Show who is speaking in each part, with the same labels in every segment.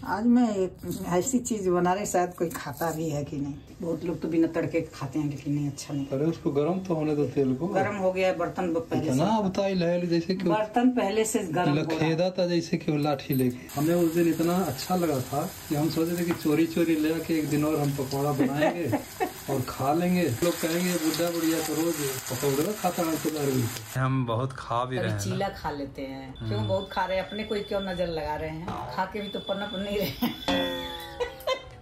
Speaker 1: आज मैं एक ऐसी चीज बना रही, शायद कोई खाता भी है कि नहीं। बहुत लोग तो बिना तड़के खाते हैं, लेकिन नहीं, अच्छा नहीं।
Speaker 2: अरे उसको गरम तो होने दो, तेल को।
Speaker 1: गरम हो गया है, बर्तन पहले
Speaker 2: इतना बताई लहल जैसे कि
Speaker 1: बर्तन पहले से गरम हो रहा है।
Speaker 2: लखेदा था जैसे कि लाठी लेके। हमें उस दिन इतना अच्छा लगा था कि हम सोचे थे कि चोरी चोरी ले आके एक दिन और हम पकौड़ा बनाएंगे और खा लेंगे। लोग कहेंगे बुढ़ा बुढ़िया तो रोज पकौड़ा खाता है। हम बहुत खा भी रहे हैं,
Speaker 1: चीला खा लेते हैं। क्यों बहुत खा रहे हैं, अपने कोई क्यों नजर लगा रहे हैं। खा के भी तो पनप नहीं रहे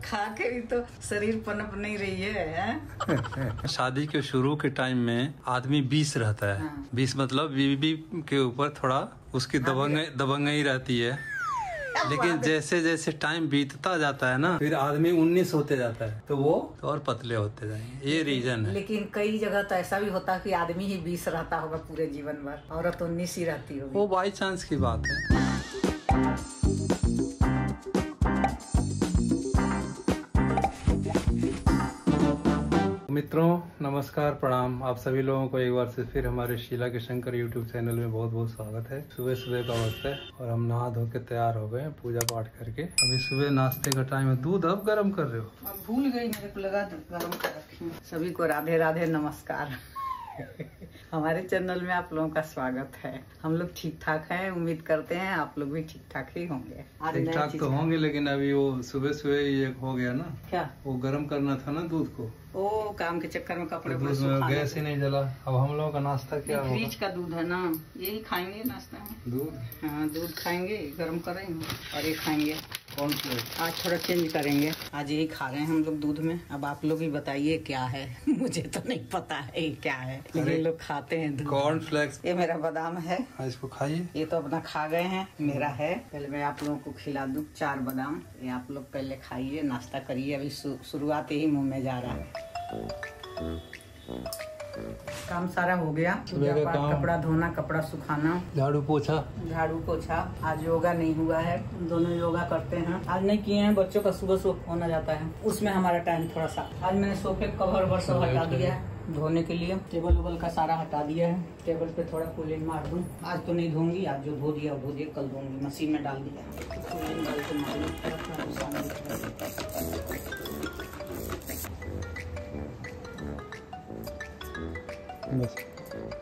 Speaker 1: खा के भी तो शरीर पनप नहीं रही है।
Speaker 2: शादी के शुरू के टाइम में आदमी 20 रहता है। 20 मतलब बीवी के ऊपर थोड़ा उसकी दबंगई रहती है। लेकिन जैसे जैसे टाइम बीतता जाता है ना, फिर आदमी 19 होते जाता है, तो वो और पतले होते जाएंगे। ये रीजन है।
Speaker 1: लेकिन कई जगह तो ऐसा भी होता है कि आदमी ही 20 रहता होगा पूरे जीवन भर, औरत 19 ही रहती होगी।
Speaker 2: वो बाई चांस की बात है। मित्रों नमस्कार, प्रणाम। आप सभी लोगों को एक बार से फिर हमारे शीला के शंकर यूट्यूब चैनल में बहुत बहुत स्वागत है। सुबह सुबह का वक्त है और हम नहा धो के तैयार हो गए पूजा पाठ करके। अभी सुबह नाश्ते का टाइम है। दूध अब गर्म कर रहे हो?
Speaker 1: अब भूल गई, मेरे को लगा गर्म कर रखी हूँ। सभी को राधे राधे नमस्कार। हमारे चैनल में आप लोगों का स्वागत है। हम लोग ठीक ठाक हैं, उम्मीद करते हैं आप लोग भी ठीक ठाक ही होंगे।
Speaker 2: ठीक ठाक तो होंगे, लेकिन अभी वो सुबह सुबह ये हो गया ना,
Speaker 1: क्या
Speaker 2: वो गर्म करना था ना दूध को।
Speaker 1: ओ काम के चक्कर में कपड़े
Speaker 2: दूध में गैस ही नहीं जला। अब हम लोगों का नाश्ता क्या होगा?
Speaker 1: फ्रिज का दूध है ना, यही खाएंगे नाश्ता में।
Speaker 2: दूध?
Speaker 1: हाँ दूध खाएंगे, गर्म करेंगे और ये खाएंगे।
Speaker 2: कौन सा?
Speaker 1: आज थोड़ा चेंज करेंगे, आज यही खा रहे हैं हम लोग दूध में। अब आप लोग ही बताइए क्या है। मुझे तो नहीं पता है क्या है, लेकिन लोग खाते हैं।
Speaker 2: कॉर्नफ्लेक्स।
Speaker 1: ये मेरा बादाम है,
Speaker 2: इसको खाइए।
Speaker 1: ये तो अपना खा गए हैं, मेरा है। पहले मैं आप लोगों को खिला दूं 4 बादाम। ये आप लोग पहले खाइए, नाश्ता करिए। अभी शुरुआत ही मुंह में जा रहा है। काम सारा हो गया, पूजा पाठ, कपड़ा धोना, कपड़ा सुखाना,
Speaker 2: झाड़ू पोछा।
Speaker 1: आज योगा नहीं हुआ है, दोनों योगा करते हैं। आज नहीं किए हैं, बच्चों का सुबह होना जाता है, उसमें हमारा टाइम थोड़ा सा। आज मैंने सोफे कवर वर सब हटा दिया है धोने के लिए। टेबल वेबल का सारा हटा दिया है। टेबल पे थोड़ा कूलिंग मार दूं। आज तो नहीं धोंगी, आज जो धो दिया वो कल धोंगी। मशीन में डाल दिया, कूलिंग डाल के मार
Speaker 2: बस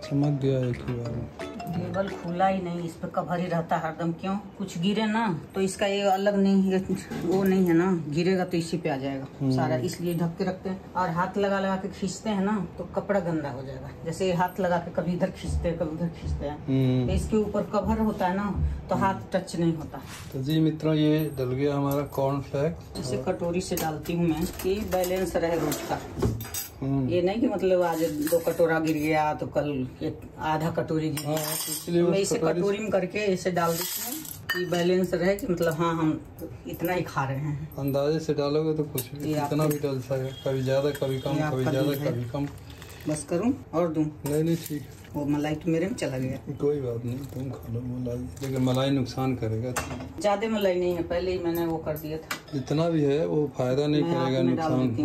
Speaker 2: चमक गया एक ही बार में।
Speaker 1: टेबल खुला ही नहीं, इस पे कवर ही रहता है हरदम। क्यों कुछ गिरे ना तो इसका ये अलग नहीं, वो नहीं है ना, गिरेगा तो इसी पे आ जाएगा सारा, इसलिए ढक के रखते हैं। और हाथ लगा लगा के खींचते हैं ना तो कपड़ा गंदा हो जाएगा। जैसे ये हाथ लगा के कभी इधर खींचते हैं कभी उधर खींचते हैं, तो इसके ऊपर कवर होता है ना तो हाथ टच नहीं होता।
Speaker 2: तो जी मित्रों, ये डल गया हमारा कॉर्नफ्लेक्स।
Speaker 1: इसे कटोरी से डालती हूँ मैं कि बैलेंस रहे रोज का। ये नहीं कि मतलब आज 2 कटोरा गिर गया तो कल एक आधा कटोरी गिर गया। मैं इसे कटोरी में करके इसे डाल देती हूँ कि बैलेंस रहे, कि मतलब हाँ हम इतना ही खा रहे हैं।
Speaker 2: अंदाजे से डालोगे तो कुछ भी इतना भी डल सकता, कभी ज्यादा कभी कम, कभी ज्यादा कभी कम।
Speaker 1: बस करूँ और दूं?
Speaker 2: नहीं ठीक है।
Speaker 1: वो मलाई तो मेरे में चला गया।
Speaker 2: कोई बात नहीं, तुम खा लो मलाई, लेकिन मलाई नुकसान करेगा।
Speaker 1: ज्यादा मलाई नहीं है, पहले ही मैंने वो कर दिया था।
Speaker 2: जितना भी है वो फायदा नहीं करेगा,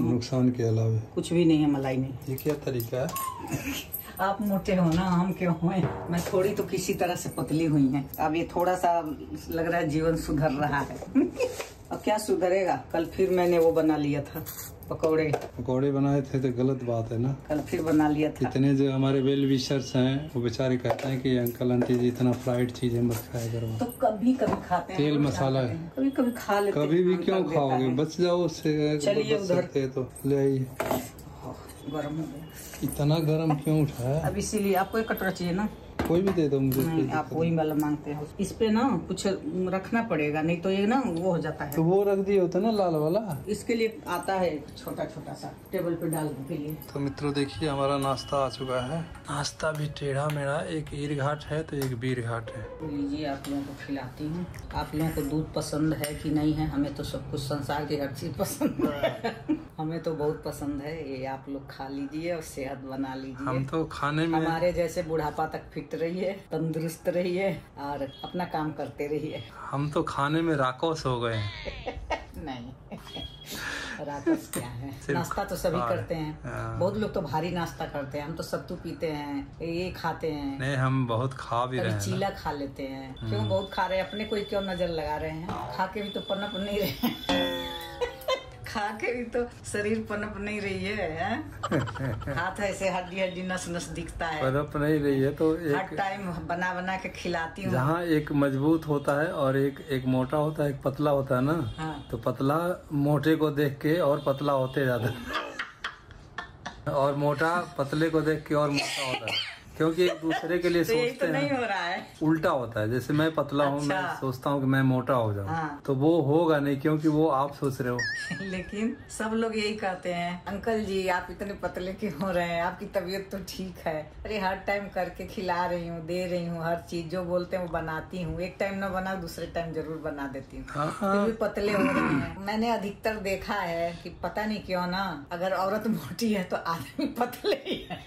Speaker 2: नुकसान के अलावा कुछ
Speaker 1: भी नहीं है। मलाई नहीं।
Speaker 2: ये क्या तरीका है?
Speaker 1: आप मोटे हो ना, हम क्यों हुए? मैं थोड़ी तो किसी तरह से पतली हुई है। अब ये थोड़ा सा लग रहा है जीवन सुधर रहा है। अब क्या सुधरेगा? कल फिर मैंने वो बना लिया था, पकौड़े बनाए थे। तो गलत बात है ना, कल फिर बना लिया था। इतने जो हमारे वेल विशर्स हैं वो बेचारे कहते हैं कि अंकल आंटी जी इतना फ्राइड चीजें मत खाया करो। तो कभी कभी खाते हैं, तेल मसाला कभी कभी खा लेते हैं। कभी भी क्यों खाओगे? बच जाओ उससे। चलिए उधर तो ले आइए। गरम हो गया। इतना गरम क्यों उठा है? अब इसीलिए आपको एक कटोरा चाहिए ना? कोई भी दे दो मुझे। नहीं, आप वही वाला मांगते हो। इस पे ना कुछ रखना पड़ेगा, नहीं तो ये ना वो हो जाता है। तो वो रख दिया होता ना लाल वाला। इसके लिए आता है छोटा छोटा सा, टेबल पे डालने के लिए। तो मित्रों देखिए, हमारा नाश्ता आ चुका है। नाश्ता भी टेढ़ा मेढ़ा, एक ईर घाट है तो एक बीर घाट है। लीजिए, आप लोगों को खिलाती हूँ। आप लोगों को दूध पसंद है कि नहीं है? हमें तो सब कुछ, संसार की हर चीज पसंद है। हमें तो बहुत पसंद है। ये आप लोग खा लीजिए और सेहत बना लीजिए। हम तो खाने में हमारे जैसे बुढ़ापा तक फिट रहिए, तंदुरुस्त रहिए और अपना काम करते रहिए। हम तो खाने में राकोस हो गए। नहीं राकस क्या है, नाश्ता तो सभी करते हैं। बहुत लोग तो भारी नाश्ता करते हैं, हम तो सत्तू पीते हैं, ये खाते हैं।
Speaker 2: नहीं, हम बहुत खा भी रहे हैं,
Speaker 1: चीला खा लेते हैं। क्यों बहुत खा रहे हैं? अपने कोई क्यों नजर लगा रहे हैं? खा के भी तो पनप नहीं रहे खा के भी तो शरीर पनप नहीं रही है। हाथ ऐसे हड्डी हड्डी नस नस दिखता है,
Speaker 2: पनप नहीं रही है। तो
Speaker 1: हर टाइम बना बना के खिलाती हूँ।
Speaker 2: जहाँ एक मजबूत होता है और एक मोटा होता है, एक पतला होता है ना। हाँ। तो पतला मोटे को देख के और पतला होते जाता है और मोटा पतले को देख के और मोटा होता है, क्योंकि एक दूसरे के लिए
Speaker 1: तो
Speaker 2: सोचते
Speaker 1: तो
Speaker 2: हैं।
Speaker 1: नहीं हो रहा है,
Speaker 2: उल्टा होता है। जैसे मैं पतला हूँ, मैं सोचता हूँ कि मैं मोटा हो जाऊँ।
Speaker 1: हाँ।
Speaker 2: तो वो होगा नहीं, क्योंकि वो आप सोच रहे हो।
Speaker 1: लेकिन सब लोग यही कहते हैं, अंकल जी आप इतने पतले क्यों हो रहे हैं, आपकी तबीयत तो ठीक है। अरे हर टाइम करके खिला रही हूँ, दे रही हूँ, हर चीज जो बोलते हैं वो बनाती हूँ। एक टाइम न बना दूसरे टाइम जरूर बना देती हूँ। फिर भी पतले हो रहे हैं। मैंने अधिकतर देखा है कि पता नहीं क्यों ना, अगर औरत मोटी है तो आदमी पतले ही है।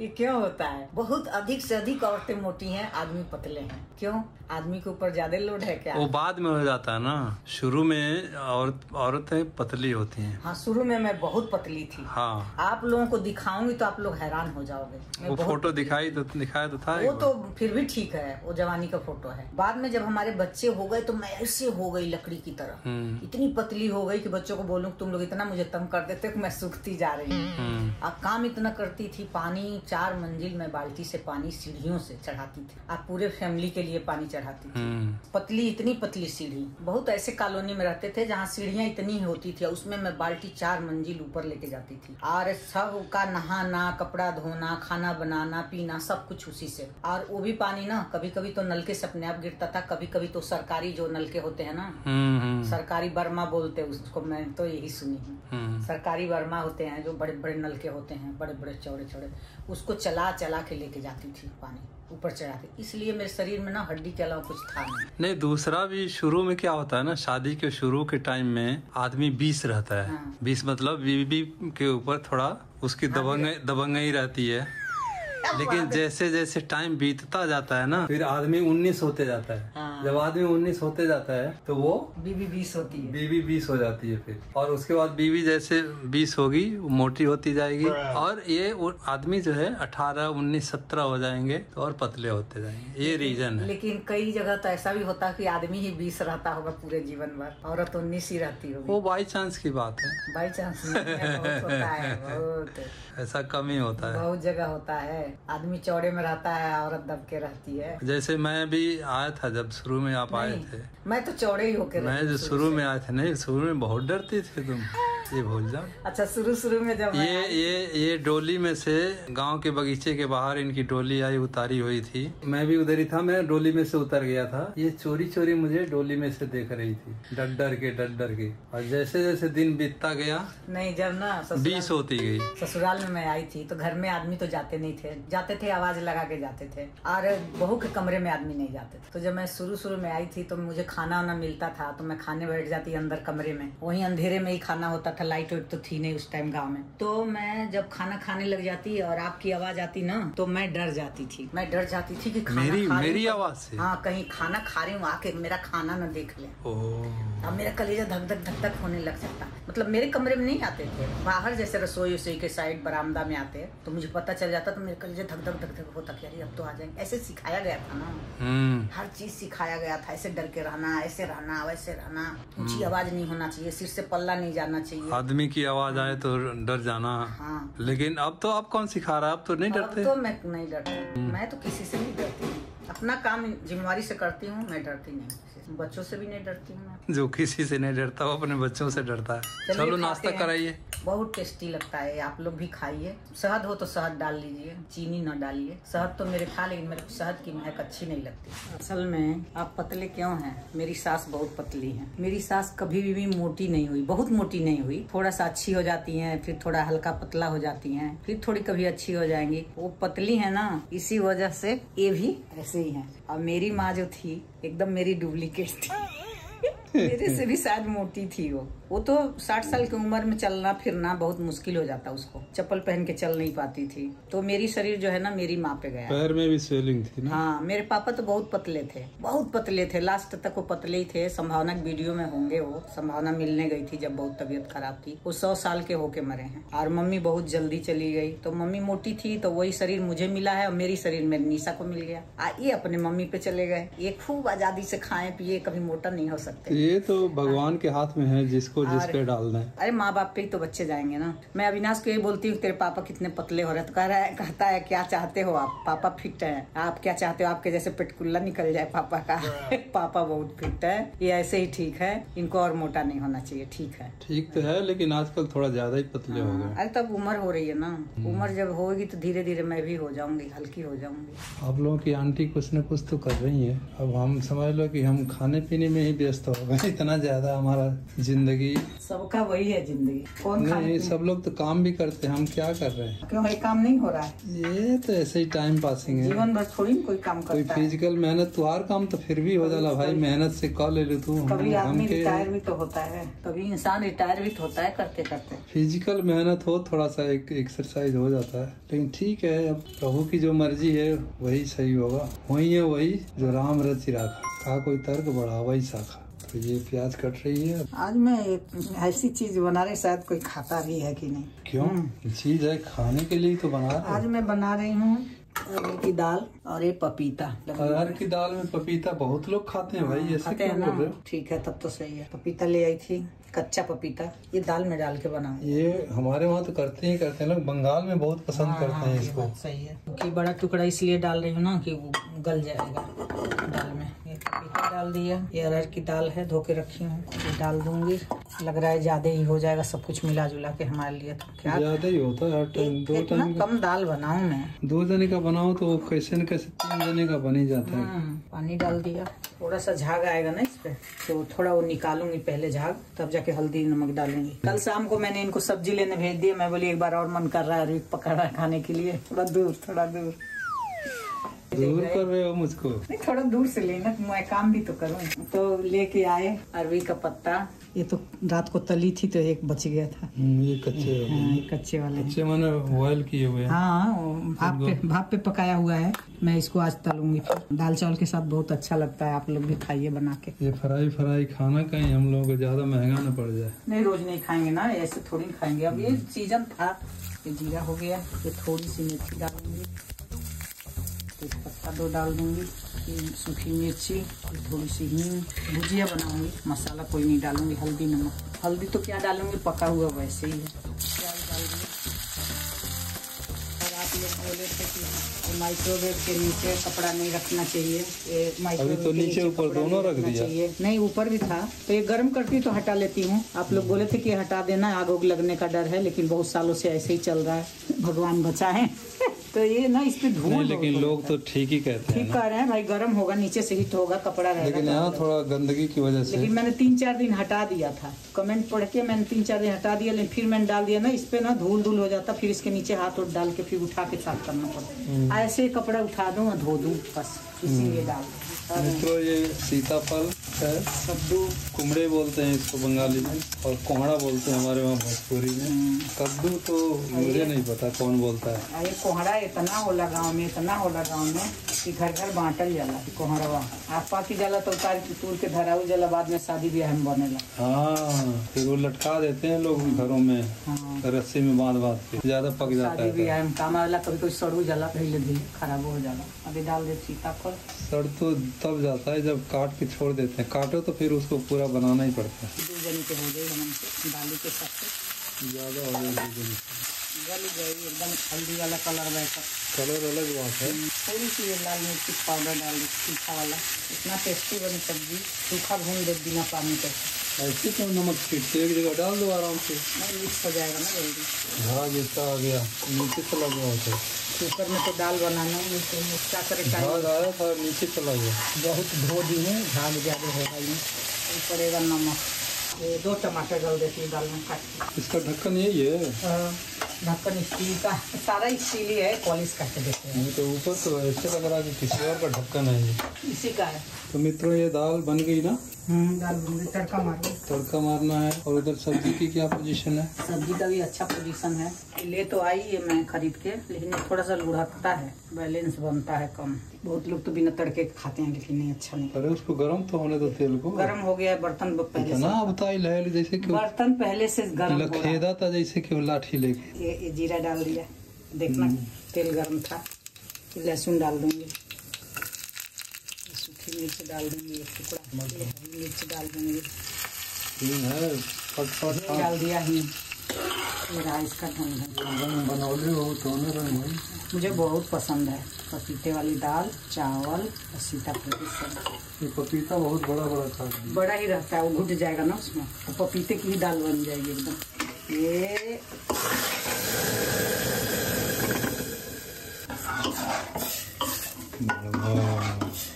Speaker 1: ये क्यों होता है? बहुत अधिक से अधिक औरतें मोटी हैं, आदमी पतले हैं। क्यों? आदमी के ऊपर ज्यादा लोड है क्या?
Speaker 2: वो बाद में हो जाता है ना। शुरू में औरतें पतली होती हैं।
Speaker 1: हाँ, शुरू में मैं बहुत पतली थी।
Speaker 2: हाँ।
Speaker 1: आप लोगों को दिखाऊंगी तो आप लोग हैरान हो जाओगे।
Speaker 2: वो फोटो दिखाया तो था।
Speaker 1: वो तो फिर भी ठीक है, वो जवानी का फोटो है। बाद में जब हमारे बच्चे हो गए तो मैं ऐसे हो गई लकड़ी की तरह, इतनी पतली हो गई कि बच्चों को बोलूं तुम लोग इतना मुझे तंग कर देते कि मैं सूखती जा रही हूँ। अब काम इतना करती थी, पानी 4 मंजिल में बाल्टी से पानी सीढ़ियों से चढ़ाती थी। आप पूरे फैमिली के लिए पानी चढ़ाती थी। पतली, इतनी पतली सीढ़ी। बहुत ऐसे कॉलोनी में रहते थे जहाँ सीढ़ियाँ इतनी होती थी, उसमें मैं बाल्टी 4 मंजिल ऊपर लेके जाती थी। और सब का नहाना, कपड़ा धोना, खाना बनाना, पीना, सब कुछ उसी से। और वो भी पानी ना कभी कभी तो नलके से अपने आप गिरता था, कभी कभी तो सरकारी जो नलके होते हैं ना, सरकारी बर्मा बोलते उसको, मैं तो यही सुनी हूँ। सरकारी बर्मा होते हैं जो बड़े बड़े नलके होते हैं, बड़े बड़े चौड़े चौड़े, उसको चला के लेके जाती थी पानी ऊपर चढ़ाते। इसलिए मेरे शरीर में ना हड्डी के अलावा कुछ था नहीं।
Speaker 2: दूसरा भी शुरू में क्या होता है ना, शादी के शुरू के टाइम में आदमी 20 रहता है। 20 मतलब बीवी के ऊपर थोड़ा उसकी दबंगई रहती है। लेकिन जैसे जैसे टाइम बीतता जाता है ना, फिर आदमी 19 होते जाता है। हाँ। जब आदमी 19 होते जाता है तो वो
Speaker 1: बीवी 20 होती है।
Speaker 2: बीवी 20 हो जाती है फिर, और उसके बाद बीवी जैसे 20 होगी मोटी होती जाएगी, और ये आदमी जो है 18, 19, 17 हो जाएंगे तो और पतले होते जाएंगे। ये रीजन है।
Speaker 1: लेकिन कई जगह तो ऐसा भी होता है कि आदमी ही 20 रहता होगा पूरे जीवन भर, औरत 19 ही रहती होगी।
Speaker 2: वो बाई चांस की बात है।
Speaker 1: बाई चांस बहुत होता है, बहुत
Speaker 2: ऐसा कम ही होता है।
Speaker 1: बहुत जगह होता है, आदमी चौड़े में रहता है, औरत दब के रहती है।
Speaker 2: जैसे मैं भी आया था जब शुरू में आप आए थे।
Speaker 1: मैं तो चौड़े ही होके,
Speaker 2: मैं जो शुरू में आए थे, नहीं शुरू में बहुत डरती थी तुम, ये भूल जाओ।
Speaker 1: अच्छा, शुरू में जब
Speaker 2: ये डोली में से गांव के बगीचे के बाहर इनकी डोली आई, उतारी हुई थी। मैं भी उधर ही था, मैं डोली में से उतर गया था। ये चोरी चोरी मुझे डोली में से देख रही थी, डर डर के। और जैसे जैसे दिन बीतता गया,
Speaker 1: नहीं जब ना
Speaker 2: 20 होती गई।
Speaker 1: ससुराल में मैं आई थी तो घर में आदमी तो जाते नहीं थे, जाते थे आवाज लगा के जाते थे, और बहू के कमरे में आदमी नहीं जाते थे। तो जब मैं शुरू में आई थी तो मुझे खाना वाना मिलता था, तो मैं खाने बैठ जाती अंदर कमरे में। वहीं अंधेरे में ही खाना होता था, लाइट वाइट तो थी नहीं उस टाइम गाँव में। तो मैं जब खाना खाने लग जाती और आपकी आवाज आती ना, तो मैं डर जाती थी। मैं डर जाती थी कि
Speaker 2: मेरी आवाज से,
Speaker 1: हाँ, कहीं खाना खा रही हूँ आके मेरा खाना न देख ले। अब मेरा कलेजा धक धक होने लग सकता। मतलब मेरे कमरे में नहीं आते थे, बाहर जैसे रसोई के साइड बरामदा में आते, तो मुझे पता चल जाता, तो मेरे कलेजा धक धक होता कि अरे अब तो आ जाएंगे। ऐसे सिखाया गया था ना, हर चीज सिखाया गया था, ऐसे डर के रहना, ऐसे रहना, वैसे रहना, ऊंची आवाज नहीं होना चाहिए, सिर से पल्ला नहीं जाना चाहिए,
Speaker 2: आदमी की आवाज आए तो डर जाना।
Speaker 1: हाँ।
Speaker 2: लेकिन अब तो आप कौन सिखा रहा है? अब तो नहीं डरते?
Speaker 1: अब तो मैं नहीं डरती, मैं तो किसी से नहीं डरती, अपना काम जिम्मेवारी से करती हूँ, मैं डरती नहीं। बच्चों से भी नहीं डरती हूँ मैं।
Speaker 2: जो किसी से नहीं डरता वो अपने बच्चों से डरता है। चलो नाश्ता कराइए,
Speaker 1: बहुत टेस्टी लगता है, आप लोग भी खाइए। शहद हो तो शहद डाल लीजिए, चीनी न डालिए। शहद तो मेरे था, लेकिन मेरे शहद की महक अच्छी नहीं लगती। असल में आप पतले क्यों हैं? मेरी सास बहुत पतली है। मेरी सास कभी भी मोटी नहीं हुई, बहुत मोटी नहीं हुई, थोड़ा सा अच्छी हो जाती है, फिर थोड़ा हल्का पतला हो जाती है, फिर थोड़ी कभी अच्छी हो जाएंगी। वो पतली है ना, इसी वजह से ये भी ऐसे ही है। और मेरी माँ जो थी एकदम मेरी डुप्लीकेट थी। मेरे से भी शायद मोटी थी वो। वो तो 60 साल की उम्र में चलना फिरना बहुत मुश्किल हो जाता उसको, चप्पल पहन के चल नहीं पाती थी। तो मेरी शरीर जो है ना मेरी माँ पे गया।
Speaker 2: पैर में भी स्वेलिंग थी ना?
Speaker 1: हाँ, मेरे पापा तो बहुत पतले थे, बहुत पतले थे, लास्ट तक वो पतले ही थे। संभावना वीडियो में होंगे, वो संभावना मिलने गई थी जब बहुत तबीयत खराब थी। वो 100 साल के होके मरे हैं। और मम्मी बहुत जल्दी चली गई, तो मम्मी मोटी थी तो वही शरीर मुझे मिला है और मेरी शरीर मेरी निशा को मिल गया। ये अपने मम्मी पे चले गए, ये खूब आजादी से खाए पिए, कभी मोटा नहीं हो सकते।
Speaker 2: ये तो भगवान के हाथ में है, जिसको जिस पे डालना है।
Speaker 1: अरे माँ बाप पे ही तो बच्चे जाएंगे ना। मैं अविनाश को ये बोलती हूँ तेरे पापा कितने पतले हो रहे, तो कहता है क्या चाहते हो आप, पापा फिट है। आप क्या चाहते हो, आपके जैसे पेटकुल्ला निकल जाए पापा का। पापा बहुत फिट है, ये ऐसे ही ठीक है, इनको और मोटा नहीं होना चाहिए। ठीक है,
Speaker 2: ठीक तो है, लेकिन आजकल थोड़ा ज्यादा ही पतले हो गए।
Speaker 1: अरे तब उम्र हो रही है ना, उम्र जब होगी तो धीरे धीरे मैं भी हो जाऊंगी, हल्की हो जाऊंगी।
Speaker 2: आप लोगों की आंटी कुछ न कुछ तो कर रही है। अब हम समझ लो कि हम खाने पीने में ही व्यस्त हो गए, इतना ज्यादा हमारा जिंदगी।
Speaker 1: सबका वही है जिंदगी, कौन
Speaker 2: नहीं, सब लोग तो काम भी करते हैं, हम क्या कर रहे हैं?
Speaker 1: क्यों, काम नहीं हो रहा है?
Speaker 2: ये तो ऐसे ही टाइम पासिंग है,
Speaker 1: जीवन भर थोड़ी कोई काम
Speaker 2: कोई
Speaker 1: करता है।
Speaker 2: फिजिकल मेहनत तुहार काम तो फिर भी हो जाला भाई, मेहनत से कॉल ले लो तू।
Speaker 1: कभी आदमी रिटायर भी तो होता है, कभी इंसान रिटायर भी तो होता है करते करते।
Speaker 2: फिजिकल मेहनत हो, थोड़ा सा एक एक्सरसाइज हो जाता है। लेकिन ठीक है, अब प्रभु की जो मर्जी है वही सही होगा। वही है वही जो राम रचि राखा, का कोई तर्क बढ़ा वही शाखा। तो ये प्याज कट रही है।
Speaker 1: आज मैं एक ऐसी चीज बना रही, शायद कोई खाता भी है कि नहीं।
Speaker 2: क्यों? चीज है खाने के लिए तो बना रहे।
Speaker 1: आज मैं बना रही हूँ अरहर की दाल और ये पपीता।
Speaker 2: अरहर की दाल में पपीता बहुत लोग खाते हैं भाई, ऐसे क्यों बोल रहे हो?
Speaker 1: ठीक है, तब तो सही है। पपीता ले आई थी, कच्चा पपीता, ये दाल में डाल के बना।
Speaker 2: ये हमारे वहाँ तो करते ही करते हैं लोग, बंगाल में बहुत पसंद करते हैं इसको।
Speaker 1: सही है, क्योंकि बड़ा टुकड़ा इसलिए डाल रही हूँ ना कि वो गल जाएगा दाल में। ये पपीता डाल दिया, ये अरहर की दाल है, धो के रखी हूँ, ये डाल दूंगी। लग रहा है ज्यादा ही हो जाएगा सब कुछ मिला जुला के हमारे लिए, तो क्या
Speaker 2: ज्यादा ही होता है हर टाइम। दो टाइम
Speaker 1: कम दाल बनाऊं मैं,
Speaker 2: 2 जने का बनाओ तो कैसे न कैसे 3 जने का बन ही जाता है।
Speaker 1: पानी डाल दिया, थोड़ा सा झाग आएगा ना इस पे, तो थोड़ा वो निकालूंगी पहले झाग, तब जाके हल्दी नमक डालूंगी। कल शाम को मैंने इनको सब्जी लेने भेज दिया, मैं बोली एक बार और मन कर रहा है पकड़ा खाने के लिए। थोड़ा दूर
Speaker 2: दूर कर रहे हो मुझको?
Speaker 1: नहीं, थोड़ा दूर से लेना, मैं काम भी तो करूँ। तो लेके आए अरवी का पत्ता, ये तो रात को तली थी तो एक बच गया था।
Speaker 2: ये कच्चे
Speaker 1: कच्चे वाले,
Speaker 2: कच्चे माने बॉयल किए हुए।
Speaker 1: हाँ, भाप पे पकाया हुआ है। मैं इसको आज तलूंगी, फिर दाल चावल के साथ बहुत अच्छा लगता है। आप लोग भी खाइए बना के।
Speaker 2: ये फ्राई खाना कहीं हम लोगों को ज्यादा महंगा न पड़ जाए।
Speaker 1: नहीं, रोज नहीं खाएंगे ना, ऐसे थोड़ी खाएंगे। अब ये सीजन था। ये जीरा हो गया, ये थोड़ी सी मेथी डालूंगी, तेजपत्ता 2 डाल दूंगी, सूखी मिर्ची, थोड़ी सी हींग। भुजिया बनाऊंगी, मसाला कोई नहीं डालूंगी, हल्दी नमक। हल्दी तो क्या डालूंगी, पका हुआ वैसे ही है। प्याज डाल दूंगी। और आप लोग बोले थे कि माइक्रोवेव के नीचे कपड़ा नहीं रखना चाहिए,
Speaker 2: अभी तो नीचे ऊपर दोनों रख दिया।
Speaker 1: नहीं, ऊपर भी था, तो ये गर्म करती तो हटा लेती हूँ। आप लोग बोले थे कि हटा देना, आग उग लगने का डर है, लेकिन बहुत सालों से ऐसे ही चल रहा है, भगवान बचाए। तो ये ना इस पे धूल,
Speaker 2: लेकिन लोग तो ठीक ही कहते हैं,
Speaker 1: ठीक कह रहे हैं भाई, गर्म होगा, नीचे से हीट होगा, कपड़ा रहेगा।
Speaker 2: लेकिन यहाँ थोड़ा गंदगी की वजह से।
Speaker 1: लेकिन मैंने 3-4 दिन हटा दिया था, कमेंट पढ़ के मैंने 3-4 दिन हटा दिया, लेकिन फिर मैंने डाल दिया ना, इस पे ना धूल हो जाता, फिर इसके नीचे हाथ उठ डाल के फिर उठा के साफ करना पड़ता। ऐसे कपड़ा उठा दूँ और धो दूँ, बस इसीलिए डाल दूँ।
Speaker 2: मित्रों, ये सीताफल है,
Speaker 1: कद्दू,
Speaker 2: कुमड़े बोलते हैं इसको बंगाली में, और कोहड़ा बोलते हैं हमारे वहाँ भोजपुरी में। कद्दू तो मुझे नहीं पता कौन बोलता है।
Speaker 1: ये कोहड़ा इतना होला गाँव में, इतना होला गाँव में कि घर घर बांटल जाला कोहड़वा। आपा की जाला तो उतार के तूर के धराऊ जाला, बाद में शादी ब्याह में बनेला।
Speaker 2: हाँ, फिर वो लटका देते हैं लोग घरों में, रस्सी में बांध के, ज्यादा पक जाता है।
Speaker 1: शादी ब्याह में काम आवेला, कभी कोई सड़ू जाला, धीरे धीरे खराब हो जाला। अभी डाल दे सीताफल।
Speaker 2: सड़ तो तब जाता है जब काट के छोड़ देते हैं, काटो तो फिर उसको पूरा बनाना ही पड़ता है।
Speaker 1: 2 जने के हो गए हमसे, दाली के साथ
Speaker 2: ज्यादा हो गई,
Speaker 1: गल गई एकदम, हल्दी वाला कलर बैठा,
Speaker 2: कलर अलग बात है।
Speaker 1: थोड़ी सी लाल मिर्ची पाउडर डाल दी, तीखा वाला, इतना टेस्टी बनी सब्जी। सूखा भून दे बिना पानी के।
Speaker 2: ऐसे क्यों नमक छीटते, एक जगह डाल दो आराम से,
Speaker 1: नहीं मिक्स हो जाएगा ना जल्दी।
Speaker 2: झाग इसका आ गया, नीचे चला गया होता।
Speaker 1: कुकर में तो दाल बनाना है, तो क्या करे,
Speaker 2: झाग आया था नीचे चला गया।
Speaker 1: बहुत धो दी है, झाग ज्यादा होगा ही पड़ेगा। नमक, 2 टमाटर डाल देती है दाल में काट।
Speaker 2: इसका ढक्कन यही है?
Speaker 1: ढक्कन स्टील का, सारा स्टील ही है, पॉलिश करके देते हैं।
Speaker 2: नहीं तो ऊपर तो ऐसे लग रहा है कि किसी और का ढक्कन है ये।
Speaker 1: इसी का है।
Speaker 2: तो मित्रों, ये दाल बन गई ना,
Speaker 1: डाल दूंगी, तड़का मारूंगी।
Speaker 2: तड़का मारना है। और उधर सब्जी की क्या पोजीशन है?
Speaker 1: सब्जी का भी अच्छा पोजीशन है। ले तो आई है मैं खरीद के, लेकिन ये थोड़ा सा लुढ़कता है, बैलेंस बनता है कम। बहुत लोग तो बिना तड़के खाते हैं, लेकिन नहीं, अच्छा नहीं।
Speaker 2: अरे उसको गर्म तो होने दो, तेल को।
Speaker 1: गर्म हो गया है बर्तन पहले से।
Speaker 2: ना बताई लहल जैसे कि
Speaker 1: बर्तन पहले से गर्म हो रहा है।
Speaker 2: लखेदा था जैसे कि वो लाठी लेके।
Speaker 1: ये जीरा डाल दिया, देखना तेल गर्म था। लहसुन डाल दूंगी, सूखी मिर्च डाल दूंगी, एक टुकड़ा हरी मिर्च डाल दूंगी। डाल दिया ही राइस का
Speaker 2: बनौले हो तो
Speaker 1: मुझे बहुत पसंद है। पपीते वाली दाल, चावल और सीताफल की सब्जी।
Speaker 2: ये पपीता बहुत बड़ा बड़ा था।
Speaker 1: बड़ा ही रहता है, वो घुट जाएगा ना उसमें, तो पपीते की ही दाल बन जाएगी एकदम। ये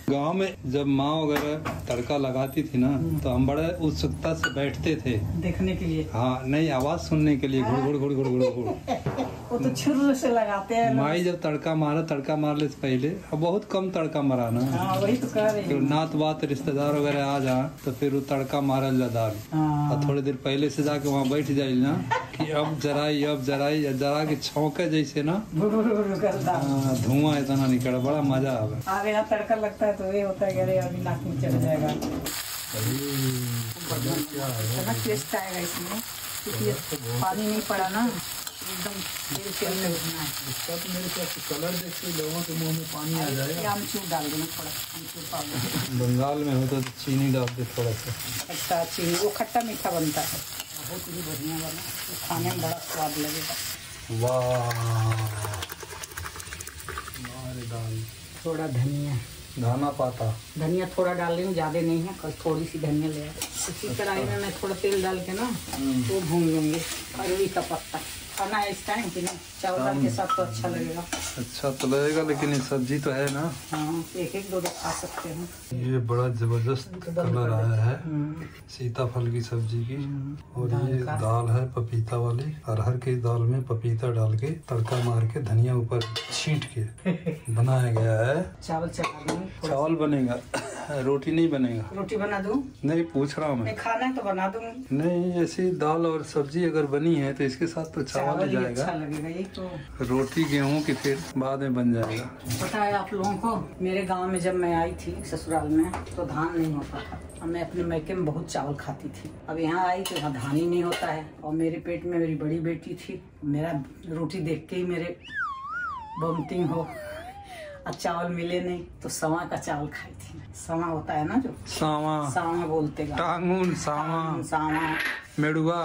Speaker 2: गांव में जब माँ वगैरह तड़का लगाती थी ना, तो हम बड़े उत्सुकता से बैठते थे
Speaker 1: देखने के लिए।
Speaker 2: हाँ, नई आवाज सुनने के लिए, गुड़ गुड़ गुड़ गुड़ गुड़ गुड़।
Speaker 1: वो तो छुर से लगाते हैं।
Speaker 2: माई जब तड़का मारने से पहले, अब बहुत कम तड़का मरा ना।
Speaker 1: हाँ, वही तो कह रही हूँ।
Speaker 2: नात बात रिश्तेदार वगैरह आ जा तो फिर वो तड़का मारल जा दाल। और थोड़ी देर पहले से जाके वहाँ बैठ जाए ना कि अब जराई जरा के छौके जैसे ना धुआं इतना निकला, बड़ा मजा आवे।
Speaker 1: आगे यहाँ तड़का लगता है तो ये होता है, अरे अभी नाक में चढ़ जाएगा। टेस्ट आएगा इसमें, क्योंकि पानी नहीं पड़ा ना, एकदम तेल में भुनना है।
Speaker 2: मेरे ख्याल कलर देख के लोगों के मुंह में पानी आ जाएगा।
Speaker 1: आमचूर डाल देना, थोड़ा आमचूर पाउडर।
Speaker 2: बंगाल में होता तो चीनी डाल दे थोड़ा सा।
Speaker 1: खट्टा चीनी, वो खट्टा मीठा बनता है, बहुत ही बढ़िया बना, वो खाने में बड़ा स्वाद लगेगा।
Speaker 2: वाह, दाल।
Speaker 1: थोड़ा धनिया,
Speaker 2: धाना पाता,
Speaker 1: धनिया थोड़ा डाल रही हूँ, ज्यादा नहीं है, कल थोड़ी सी धनिया ले आए। इसी कढ़ाई में मैं थोड़ा तेल डाल के ना वो भून लूंगी। अरवी का पत्ता खाना है इस टाइम की ना, चावल के साथ तो अच्छा लगेगा।
Speaker 2: अच्छा तो लगेगा, लेकिन ये सब्जी तो है ना।
Speaker 1: हाँ, एक दो खा सकते हैं।
Speaker 2: ये बड़ा जबरदस्त कलर आया है सीताफल की सब्जी की। और ये दाल है पपीता वाली, अरहर की दाल में पपीता डाल के तड़का मार के धनिया ऊपर छींट के बनाया गया है।
Speaker 1: चावल चढ़ा दूंगी।
Speaker 2: चावल बनेगा, रोटी नहीं बनेगा।
Speaker 1: रोटी बना दूं?
Speaker 2: नहीं, पूछ रहा हूँ मैं।
Speaker 1: खाना है तो बना दूंगी।
Speaker 2: नहीं, ऐसी दाल और सब्जी अगर बनी है तो इसके साथ तो चावल ही जाएगा।
Speaker 1: अच्छा लगेगा ये तो।
Speaker 2: रोटी गेहूं की फिर बाद में बन जाएगा।
Speaker 1: पता है आप लोगों को, मेरे गांव में जब मैं आई थी ससुराल में तो धान नहीं होता था, और मैं अपने मैके में बहुत चावल खाती थी। अब यहाँ आई तो यहाँ धान ही नहीं होता है, और मेरे पेट में मेरी बड़ी बेटी थी। मेरा रोटी देख के ही मेरे वोमिटिंग हो, और चावल मिले नहीं तो सवा का चावल खाई थी। सवा होता है ना, जो सावा बोलते हैं,
Speaker 2: टांगुन
Speaker 1: सावा
Speaker 2: मेड़ुआ,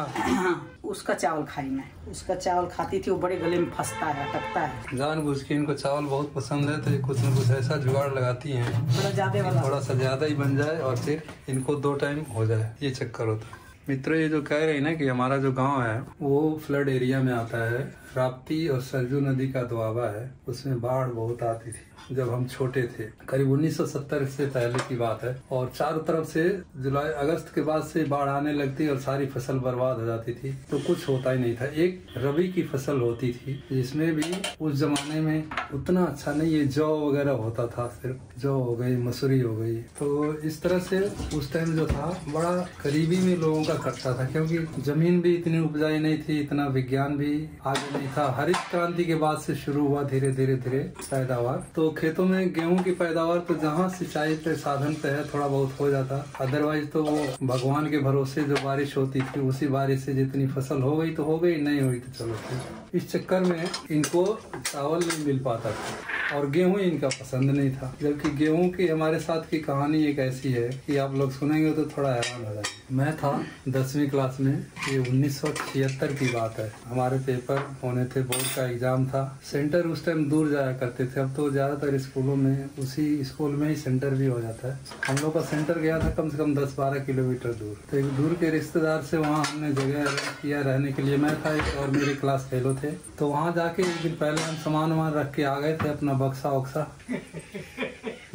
Speaker 1: उसका चावल खाई मैं। उसका चावल खाती थी, वो बड़े गले में फंसता है, अटकता है।
Speaker 2: जानबूझ के इनको चावल बहुत पसंद है, तो ये कुछ न कुछ ऐसा जुगाड़ लगाती हैं थोड़ा सा ज्यादा ही बन जाए और फिर इनको 2 टाइम हो जाए, ये चक्कर होता है। मित्रों, ये जो कह रहे हैं ना कि हमारा जो गांव है वो फ्लड एरिया में आता है। राप्ती और सरजू नदी का दुआबा है, उसमें बाढ़ बहुत आती थी जब हम छोटे थे, करीब 1970 से पहले की बात है। और चारों तरफ से जुलाई अगस्त के बाद से बाढ़ आने लगती और सारी फसल बर्बाद हो जाती थी, तो कुछ होता ही नहीं था। एक रबी की फसल होती थी, जिसमें भी उस जमाने में उतना अच्छा नहीं, ये जौ वगैरह होता था, सिर्फ जौ हो गई, मसूरी हो गई। तो इस तरह से उस टाइम जो था बड़ा करीबी में लोगों का कटता था, क्योंकि जमीन भी इतनी उपजाई नहीं थी, इतना विज्ञान भी आगे नहीं था। हरित क्रांति के बाद से शुरू हुआ धीरे धीरे पैदावार। तो खेतों में गेहूं की पैदावार तो जहाँ सिंचाई के साधन पे है थोड़ा बहुत हो जाता, अदरवाइज तो वो भगवान के भरोसे जो बारिश होती थी उसी बारिश से जितनी फसल हो गई तो हो गई, नहीं हुई तो चलो ठीक। इस चक्कर में इनको चावल नहीं मिल पाता था और गेहूं इनका पसंद नहीं था। जबकि गेहूं की हमारे साथ की कहानी एक ऐसी है कि आप लोग सुनेंगे तो थोड़ा हैरान हो जाएंगे। मैं था 10वीं क्लास में, ये 1976 की बात है। हमारे पेपर होने थे, बोर्ड का एग्जाम था। सेंटर उस टाइम दूर जाया करते थे, अब तो ज्यादातर स्कूलों में उसी स्कूल में ही सेंटर भी हो जाता है। हम लोग का सेंटर गया था कम से कम 10-12 किलोमीटर दूर। तो एक दूर के रिश्तेदार से वहाँ हमने जगह किया रहने के लिए। मैं था और मेरे क्लास फेलो थे, तो वहाँ जाके एक दिन पहले हम सामान वामान रख के आ गए थे, अपना बक्सा वक्सा।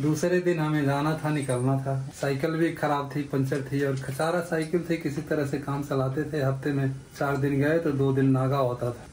Speaker 2: दूसरे दिन हमें जाना था, निकलना था। साइकिल भी खराब थी, पंचर थी और खचारा साइकिल थी, किसी तरह से काम चलाते थे। हफ्ते में 4 दिन गए तो 2 दिन नागा होता था।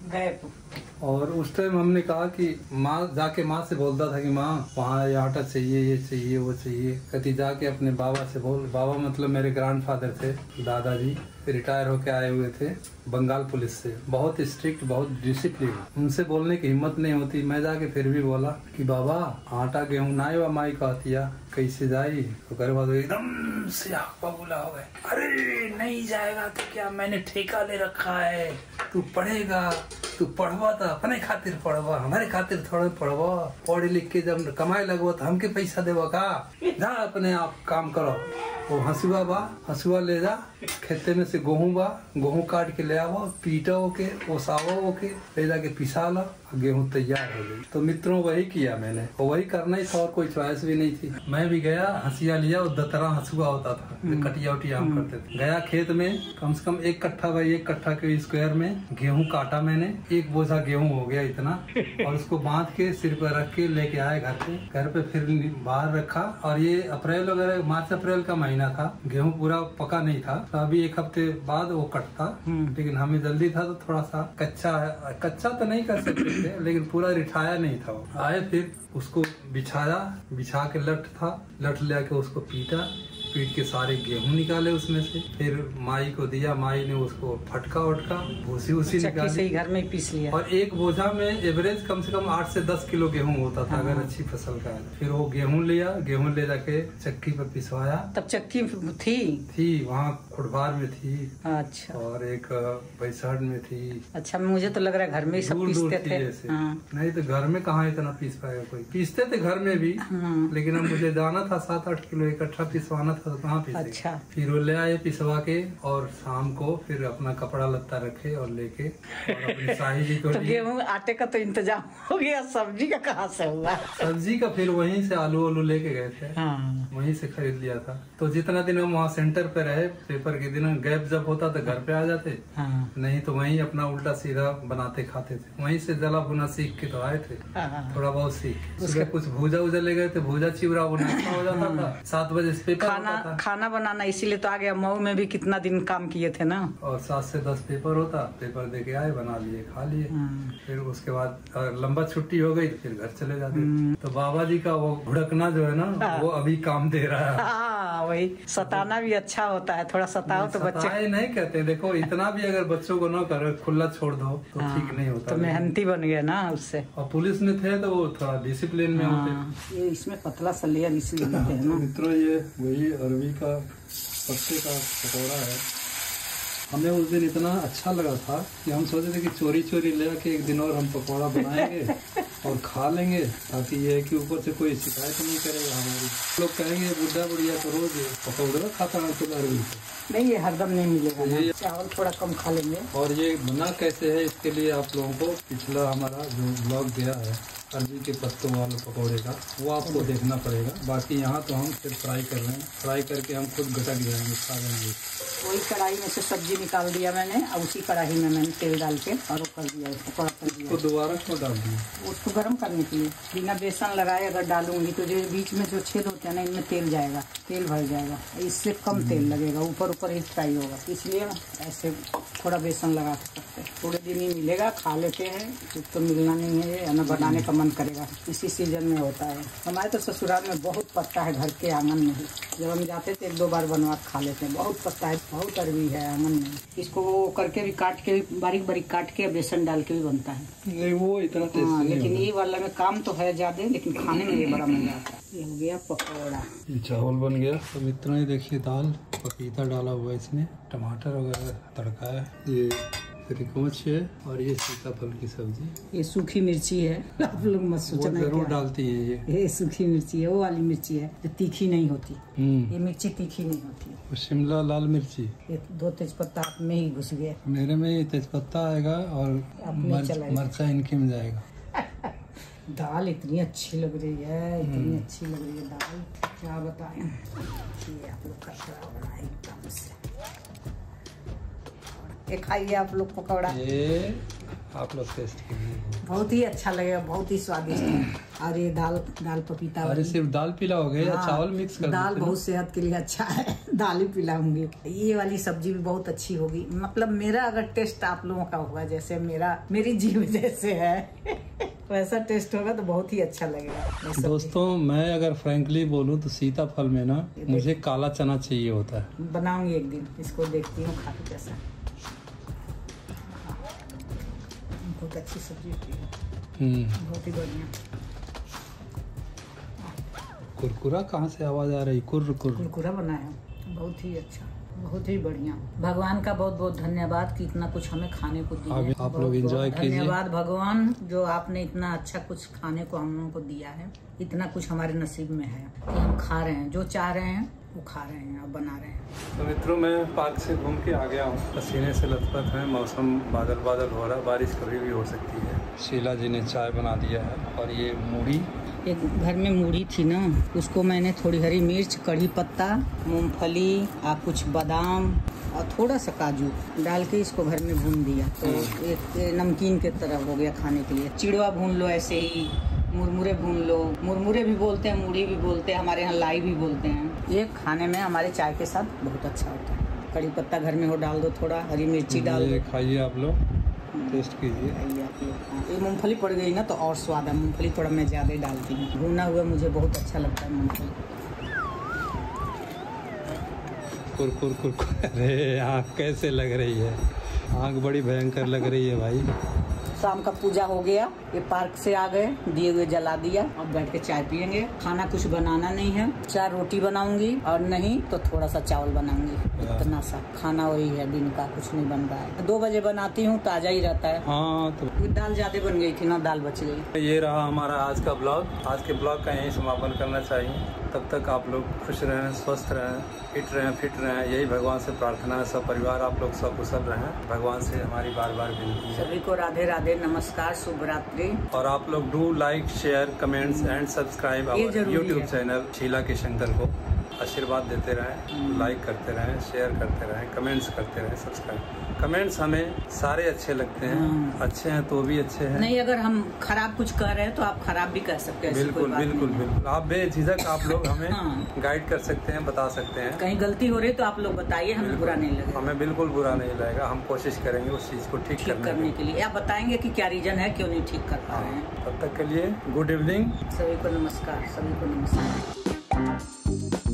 Speaker 2: और उस टाइम हमने कहा कि माँ जाके माँ से बोलता था कि माँ वहाँ ये आटा चाहिए, ये चाहिए, वो चाहिए। कभी जाके अपने बाबा से बोल, बाबा मतलब मेरे ग्रैंडफादर थे, दादाजी रिटायर होके आए हुए थे बंगाल पुलिस से, बहुत स्ट्रिक्ट, बहुत डिसिप्लिन। उनसे बोलने की हिम्मत नहीं होती। मैं जाके फिर भी बोला कि बाबा आटा गेहूं ना आए माई कहतिया कैसे जाई। तो करे बाद एकदम से बबूला हो गए, अरे नहीं जाएगा तो क्या, मैंने ठेका ले रखा है, तू पढ़ेगा, तू पढ़वा तो अपने खातिर पढ़वा, हमारे खातिर थोड़े पढ़वा, पढ़ लिख के जब कमाए लगवा तो हमके पैसा देवा का, जा अपने आप काम करो। वो हंसुआ बा, हंसुआ ले जा, खेते में से गेहूं बा, गेहूं काट के ले आवो, पीटा होके, ओसावो होके, ले जाके पिसा लो, गेहूं तैयार हो गई। तो मित्रों वही किया मैंने, वही करना ही था और कोई चॉइस भी नहीं थी। मैं भी गया, हंसिया लिया, वो दतरा हंसुआ होता था, कटिया उटिया हम करते थे। गया खेत में, कम से कम 1 कट्ठा बाई 1 कट्ठा के स्क्वायर में गेहूं काटा मैंने, 1 बोझा गेहूं हो गया इतना, और उसको बांध के सिर पर रख के लेके आए घर पे। घर पे फिर बाहर रखा, और ये अप्रैल वगैरह, मार्च अप्रैल का महीना था, गेहूं पूरा पका नहीं था, तो अभी 1 हफ्ते बाद वो कटता। लेकिन हमें जल्दी था तो थोड़ा सा कच्चा तो नहीं कर सकते थे, लेकिन पूरा रिठाया नहीं था। वो आए, फिर उसको बिछाया, बिछा के लठ था, लठ ले के उसको पीटा, पीट के सारे गेहूं निकाले उसमें से, फिर माई को दिया, माई ने उसको फटका वटका, भूसी उसी निकाली,
Speaker 1: घर में पीस लिया।
Speaker 2: और 1 बोझा में एवरेज कम से कम 8 से 10 किलो गेहूं होता था। अगर अच्छी फसल का है। फिर वो गेहूं लिया, गेहूं ले जाके चक्की पर पिसवाया।
Speaker 1: तब चक्की थी
Speaker 2: वहाँ खुड़बार में थी।
Speaker 1: अच्छा।
Speaker 2: और एक बैसाड़ में थी।
Speaker 1: अच्छा, मुझे तो लग रहा है घर में ही सब पीसते थे।
Speaker 2: नहीं तो घर में कहाँ इतना पीस पाएगा कोई, पीसते थे घर में भी, लेकिन अब मुझे जाना था 7-8 किलो इकट्ठा पिसवाना था, तो कहाँ पीसे। अच्छा। फिर वो ले आए पिसवा के, और शाम को फिर अपना कपड़ा लत्ता रखे और लेके, और अपनी साही जी को
Speaker 1: तो गेहूं आटे का तो इंतजाम हो गया, सब्जी का कहाँ से हुआ?
Speaker 2: सब्जी का फिर वहीं से आलू लेके गए थे। वहीं से खरीद लिया था। तो जितना दिन हम वहाँ सेंटर पे रहे, पेपर के दिन गैप जब होता तो घर पे आ जाते, नहीं तो वहीं अपना उल्टा सीधा बनाते खाते थे। वहीं से जला भुना सीख के तो आए थे, थोड़ा बहुत सीख। उसके कुछ भूजा उजा ले गए थे, भूजा चिवड़ा वो नाश्ता हो जाता था। 7 बजे पेपर
Speaker 1: खाना बनाना इसीलिए तो आ गया। मऊ में भी कितना दिन काम किए थे ना। और
Speaker 2: 7 से 10 पेपर होता, पेपर दे के आए, बना लिए, खा लिए। फिर उसके बाद लंबा छुट्टी हो गई तो फिर घर चले जाते। तो बाबा जी का वो भुड़कना जो है ना, वो अभी काम दे रहा है।
Speaker 1: वही सताना भी अच्छा होता है, थोड़ा सताओ तो बच्चे
Speaker 2: नहीं कहते। देखो इतना भी अगर बच्चों को ना करो, खुला छोड़ दो तो ठीक नहीं होता।
Speaker 1: तो मेहनती बन गया ना उससे।
Speaker 2: और पुलिस में थे तो वो थोड़ा डिसिप्लिन में होते।
Speaker 1: ये इसमें पतला सा लेयर इसलिए देते हैं ना।
Speaker 2: मित्रों ये वही अरबी का पत्ते का पकौड़ा है। हमें उस दिन इतना अच्छा लगा था कि हम सोचे थे कि चोरी ले आके एक दिन और हम पकौड़ा बनाएंगे और खा लेंगे, ताकि ये है कि ऊपर से कोई शिकायत नहीं करेगा हमारी। लोग कहेंगे बुढ़ा बुढ़िया तो रोज पकौड़ा खाता है तो अरबी से।
Speaker 1: नहीं, ये हरदम नहीं मिलेगा, ये चावल थोड़ा कम खा लेंगे।
Speaker 2: और ये बना कैसे है, इसके लिए आप लोगों को पिछला हमारा जो ब्लॉग गया है अरबी के पत्तों वाले पकौड़े का, वो आपको देखना पड़ेगा। बाकी यहाँ तो हम सिर्फ फ्राई कर रहे हैं, फ्राई करके हम खुद गटक जाएंगे, खा लेंगे।
Speaker 1: वही कढ़ाई में से सब्जी निकाल दिया मैंने, और उसी कढ़ाई में मैंने तेल डाल के और वो कर दिया, पकौड़ा कर दिया।
Speaker 2: तो दोबारा क्यों डाल दिया?
Speaker 1: उसको गर्म करने के लिए। बिना बेसन लगाए अगर डालूंगी तो जो बीच में जो छेद होते हैं ना, इनमें तेल जाएगा, तेल भर जाएगा, इससे कम तेल लगेगा, ऊपर ही फ्राई होगा। इसलिए ऐसे थोड़ा बेसन लगा सकते हैं। थोड़े दिन ही मिलेगा, खा लेते हैं, तो मिलना नहीं है, हमें बनाने का मन करेगा। इसी सीजन में होता है। हमारे तो ससुराल में बहुत पत्ता है, घर के आंगन में ही। जब हम जाते थे 1-2 बार बनवा खा लेते हैं। बहुत पत्ता है, बहुत अरबी है आंगन में। इसको वो करके भी काट के, बारीक बारीक काट के बेसन डाल के भी बनता है।
Speaker 2: नहीं वो इतना टेस्टी
Speaker 1: लेकिन ये वाला में काम तो है ज्यादा, लेकिन खाने में ये बड़ा मजा आता है। ये हो गया पकौड़ा,
Speaker 2: ये चावल बन गया। अब इतना ही देखिए, दाल पपीता डाला हुआ है इसमें, टमाटर वगैरह तड़का है, ये त्रिकोच है, और ये सीताफल की सब्जी।
Speaker 1: ये सूखी मिर्ची है, आप लोग मत सोचना
Speaker 2: जरूर डालती है।
Speaker 1: ये सूखी मिर्ची है, वो वाली मिर्ची है जो तीखी नहीं होती। ये मिर्ची तीखी नहीं होती।
Speaker 2: और शिमला लाल मिर्ची।
Speaker 1: ये 2 तेजपत्ता आप में ही घुस गए।
Speaker 2: मेरे में ये तेजपत्ता आएगा और मरचा इनके में जाएगा।
Speaker 1: दाल इतनी अच्छी लग रही है, इतनी अच्छी लग रही है दाल, क्या बताएं। ये आप लोग का बनाए एकदम से। ये खाइए आप लोग पकौड़ा,
Speaker 2: ये आप लोग टेस्ट कीजिए।
Speaker 1: बहुत ही अच्छा लगेगा, बहुत ही स्वादिष्ट है। और ये दाल पपीता
Speaker 2: अरे सिर्फ दाल पिलाओगे या चावल मिक्स कर
Speaker 1: दाल
Speaker 2: देते
Speaker 1: बहुत सेहत के लिए अच्छा है। दाल ही पिलाऊंगी। ये वाली सब्जी भी बहुत अच्छी होगी। मतलब मेरा अगर टेस्ट आप लोगों का होगा जैसे मेरी जीभ जैसे है वैसा टेस्ट होगा तो बहुत ही अच्छा लगेगा।
Speaker 2: दोस्तों मैं अगर फ्रैंकली बोलूं तो सीताफल में ना मुझे काला चना चाहिए होता है।
Speaker 1: बनाऊंगी एक दिन, इसको देखती हूँ खा के कैसा। बहुत अच्छी सब्जी होती है, बहुत ही बढ़िया।
Speaker 2: कुरकुरा कहाँ से आवाज आ रही?
Speaker 1: कुरकुरा बनाया, बहुत ही अच्छा, बहुत ही बढ़िया। भगवान का बहुत बहुत धन्यवाद कि इतना कुछ हमें खाने को दिया।
Speaker 2: आप लोग एंजॉय कीजिए।
Speaker 1: धन्यवाद भगवान जो आपने इतना अच्छा कुछ खाने को हम लोगों को दिया है। इतना कुछ हमारे नसीब में है कि हम खा रहे हैं, जो चाह रहे हैं वो खा रहे हैं और बना रहे हैं।
Speaker 2: तो मित्रों मैं पार्क से घूम के आ गया हूँ। पसीने से लथपथ है, मौसम बादल हो रहा है, बारिश कभी भी हो सकती है। शीला जी ने चाय बना दिया है और ये मूढ़ी,
Speaker 1: एक घर में मूढ़ी थी ना, उसको मैंने थोड़ी हरी मिर्च, कड़ी पत्ता, मूंगफली और कुछ बादाम और थोड़ा सा काजू डाल के इसको घर में भून दिया तो एक नमकीन के तरह हो गया खाने के लिए। चिड़वा भून लो ऐसे ही, मुरमुरे भून लो, मुरमुरे भी बोलते हैं, मूढ़ी भी बोलते हैं, हमारे यहाँ लाई भी बोलते हैं। ये खाने में हमारे चाय के साथ बहुत अच्छा होता है। कड़ी पत्ता घर में हो डाल दो, थोड़ा हरी मिर्ची डाल दो,
Speaker 2: खाइए आप लोग, टेस्ट कीजिए।
Speaker 1: आप लोग। ये मूंगफली पड़ गई ना तो और स्वाद है। मूंगफली थोड़ा मैं ज्यादा डालती हूँ, भुना हुआ मुझे बहुत अच्छा लगता है मूंगफली।
Speaker 2: कुरकुर अरे आँख कैसे लग रही है? आँख बड़ी भयंकर लग रही है भाई।
Speaker 1: शाम का पूजा हो गया, ये पार्क से आ गए, दिए हुए जला दिया, अब बैठ के चाय पियेंगे। खाना कुछ बनाना नहीं है, 4 रोटी बनाऊंगी और नहीं तो थोड़ा सा चावल बनाऊंगी। इतना सा खाना वही है, दिन का कुछ नहीं बन रहा है। 2 बजे बनाती हूँ, ताजा ही रहता है।
Speaker 2: हाँ तो
Speaker 1: दाल ज्यादा बन गई थी ना, दाल बच गई।
Speaker 2: ये रहा हमारा आज का ब्लॉग। आज के ब्लॉग का यही समापन करना चाहिए। तब तक आप लोग खुश रहें, स्वस्थ रहें, फिट रहें, यही भगवान से प्रार्थना है। सब परिवार आप लोग सब कुशल रहें, भगवान से हमारी बार बार विनती है।
Speaker 1: सभी को राधे राधे, नमस्कार, शुभ रात्रि।
Speaker 2: और आप लोग do like, share, comments and subscribe our YouTube channel Sheela के शंकर को। आशीर्वाद देते रहें, लाइक करते रहें, शेयर करते रहें, कमेंट्स करते रहें, सब्सक्राइब। कमेंट्स हमें सारे अच्छे लगते हैं, अच्छे हैं तो भी अच्छे हैं।
Speaker 1: नहीं, अगर हम खराब कुछ कह रहे हैं तो आप खराब भी कह सकते हैं।
Speaker 2: बिल्कुल बिल्कुल बिल्कुल, आप बेझिझक आप लोग हमें गाइड कर सकते हैं, बता सकते हैं।
Speaker 1: कहीं गलती हो रही तो आप लोग बताइए, हमें बुरा नहीं लगेगा।
Speaker 2: हमें बिल्कुल बुरा नहीं लगेगा, हम कोशिश करेंगे उस चीज को ठीक
Speaker 1: करने के लिए। आप बताएंगे कि क्या रीजन है, क्यों नहीं ठीक कर पा रहे हैं।
Speaker 2: तब तक के लिए गुड इवनिंग,
Speaker 1: सभी को नमस्कार, सभी को नमस्कार।